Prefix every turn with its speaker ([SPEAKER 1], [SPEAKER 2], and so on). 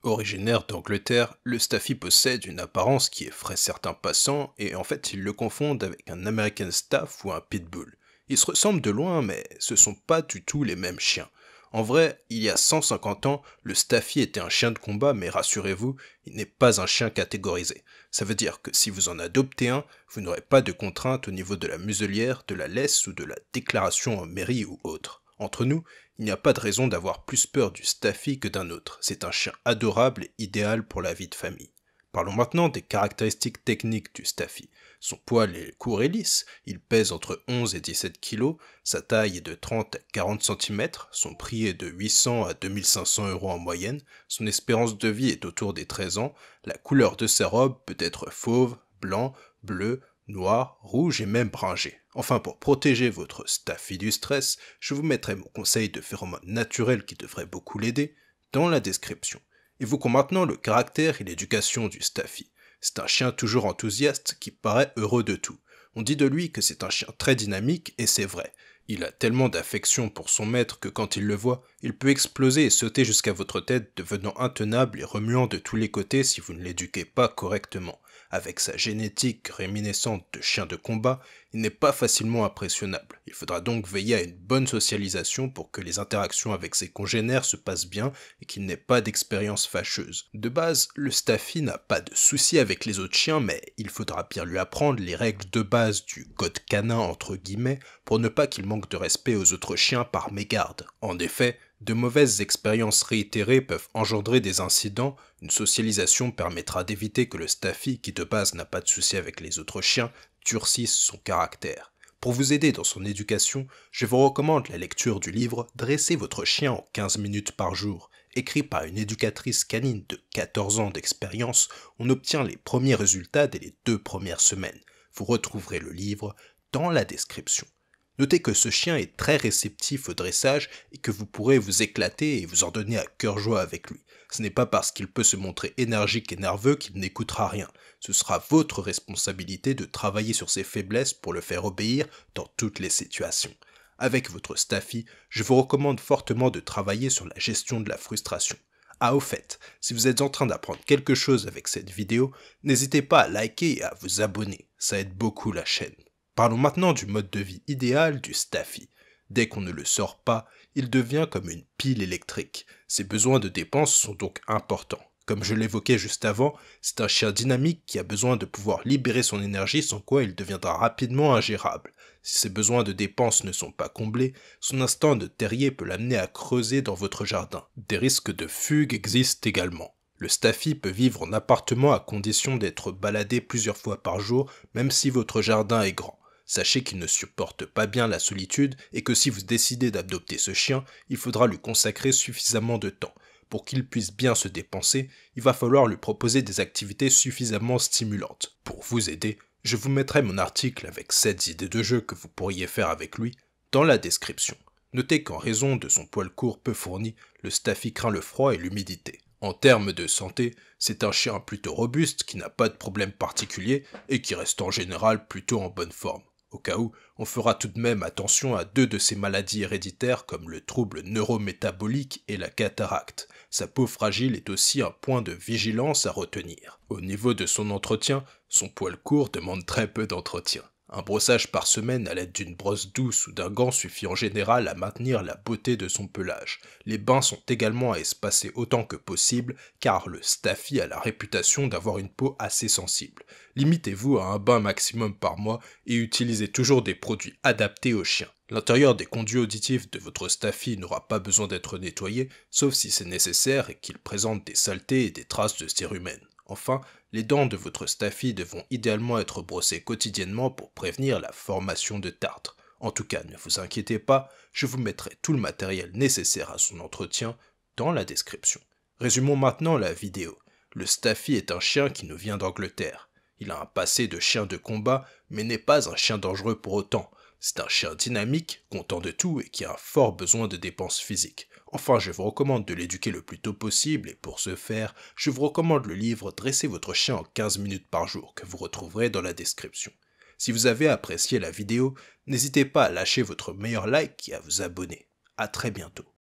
[SPEAKER 1] Originaire d'Angleterre, le Staffy possède une apparence qui effraie certains passants et en fait ils le confondent avec un American Staff ou un Pitbull. Ils se ressemblent de loin mais ce sont pas du tout les mêmes chiens. En vrai, il y a 150 ans, le Staffy était un chien de combat mais rassurez-vous, il n'est pas un chien catégorisé. Ça veut dire que si vous en adoptez un, vous n'aurez pas de contraintes au niveau de la muselière, de la laisse ou de la déclaration en mairie ou autre. Entre nous, il n'y a pas de raison d'avoir plus peur du Staffy que d'un autre. C'est un chien adorable et idéal pour la vie de famille. Parlons maintenant des caractéristiques techniques du Staffy. Son poil est court et lisse, il pèse entre 11 et 17 kg, sa taille est de 30 à 40 cm, son prix est de 800 à 2500 € en moyenne, son espérance de vie est autour des 13 ans, la couleur de sa robe peut être fauve, blanc, bleu, noir, rouge et même bringé. Enfin, pour protéger votre Staffy du stress, je vous mettrai mon conseil de phéromones naturels qui devrait beaucoup l'aider dans la description. Évoquons maintenant le caractère et l'éducation du Staffy. C'est un chien toujours enthousiaste qui paraît heureux de tout. On dit de lui que c'est un chien très dynamique et c'est vrai. Il a tellement d'affection pour son maître que quand il le voit, il peut exploser et sauter jusqu'à votre tête devenant intenable et remuant de tous les côtés si vous ne l'éduquez pas correctement. Avec sa génétique réminiscente de chien de combat, il n'est pas facilement impressionnable. Il faudra donc veiller à une bonne socialisation pour que les interactions avec ses congénères se passent bien et qu'il n'ait pas d'expérience fâcheuse. De base, le Staffy n'a pas de soucis avec les autres chiens, mais il faudra bien lui apprendre les règles de base du code canin entre guillemets pour ne pas qu'il manque de respect aux autres chiens par mégarde. En effet, de mauvaises expériences réitérées peuvent engendrer des incidents, une socialisation permettra d'éviter que le Staffy, qui de base n'a pas de souci avec les autres chiens, durcisse son caractère. Pour vous aider dans son éducation, je vous recommande la lecture du livre « Dressez votre chien en 15 minutes par jour ». Écrit par une éducatrice canine de 14 ans d'expérience, on obtient les premiers résultats dès les 2 premières semaines. Vous retrouverez le livre dans la description. Notez que ce chien est très réceptif au dressage et que vous pourrez vous éclater et vous en donner à cœur joie avec lui. Ce n'est pas parce qu'il peut se montrer énergique et nerveux qu'il n'écoutera rien. Ce sera votre responsabilité de travailler sur ses faiblesses pour le faire obéir dans toutes les situations. Avec votre Staffy, je vous recommande fortement de travailler sur la gestion de la frustration. Ah au fait, si vous êtes en train d'apprendre quelque chose avec cette vidéo, n'hésitez pas à liker et à vous abonner, ça aide beaucoup la chaîne. Parlons maintenant du mode de vie idéal du Staffy. Dès qu'on ne le sort pas, il devient comme une pile électrique. Ses besoins de dépenses sont donc importants. Comme je l'évoquais juste avant, c'est un chien dynamique qui a besoin de pouvoir libérer son énergie sans quoi il deviendra rapidement ingérable. Si ses besoins de dépenses ne sont pas comblés, son instinct de terrier peut l'amener à creuser dans votre jardin. Des risques de fugue existent également. Le Staffy peut vivre en appartement à condition d'être baladé plusieurs fois par jour, même si votre jardin est grand. Sachez qu'il ne supporte pas bien la solitude et que si vous décidez d'adopter ce chien, il faudra lui consacrer suffisamment de temps. Pour qu'il puisse bien se dépenser, il va falloir lui proposer des activités suffisamment stimulantes. Pour vous aider, je vous mettrai mon article avec 7 idées de jeu que vous pourriez faire avec lui dans la description. Notez qu'en raison de son poil court peu fourni, le Staffy craint le froid et l'humidité. En termes de santé, c'est un chien plutôt robuste qui n'a pas de problème particulier et qui reste en général plutôt en bonne forme. Au cas où, on fera tout de même attention à 2 de ces maladies héréditaires comme le trouble neurométabolique et la cataracte. Sa peau fragile est aussi un point de vigilance à retenir. Au niveau de son entretien, son poil court demande très peu d'entretien. Un brossage par semaine à l'aide d'une brosse douce ou d'un gant suffit en général à maintenir la beauté de son pelage. Les bains sont également à espacer autant que possible car le Staffy a la réputation d'avoir une peau assez sensible. Limitez-vous à un bain maximum par mois et utilisez toujours des produits adaptés aux chiens. L'intérieur des conduits auditifs de votre Staffy n'aura pas besoin d'être nettoyé, sauf si c'est nécessaire et qu'il présente des saletés et des traces de cérumen. Enfin, les dents de votre Staffy devront idéalement être brossées quotidiennement pour prévenir la formation de tartre. En tout cas, ne vous inquiétez pas, je vous mettrai tout le matériel nécessaire à son entretien dans la description. Résumons maintenant la vidéo. Le Staffy est un chien qui nous vient d'Angleterre. Il a un passé de chien de combat, mais n'est pas un chien dangereux pour autant. C'est un chien dynamique, content de tout et qui a un fort besoin de dépenses physiques. Enfin, je vous recommande de l'éduquer le plus tôt possible et pour ce faire, je vous recommande le livre « Dressez votre chien en 15 minutes par jour » que vous retrouverez dans la description. Si vous avez apprécié la vidéo, n'hésitez pas à lâcher votre meilleur like et à vous abonner. À très bientôt.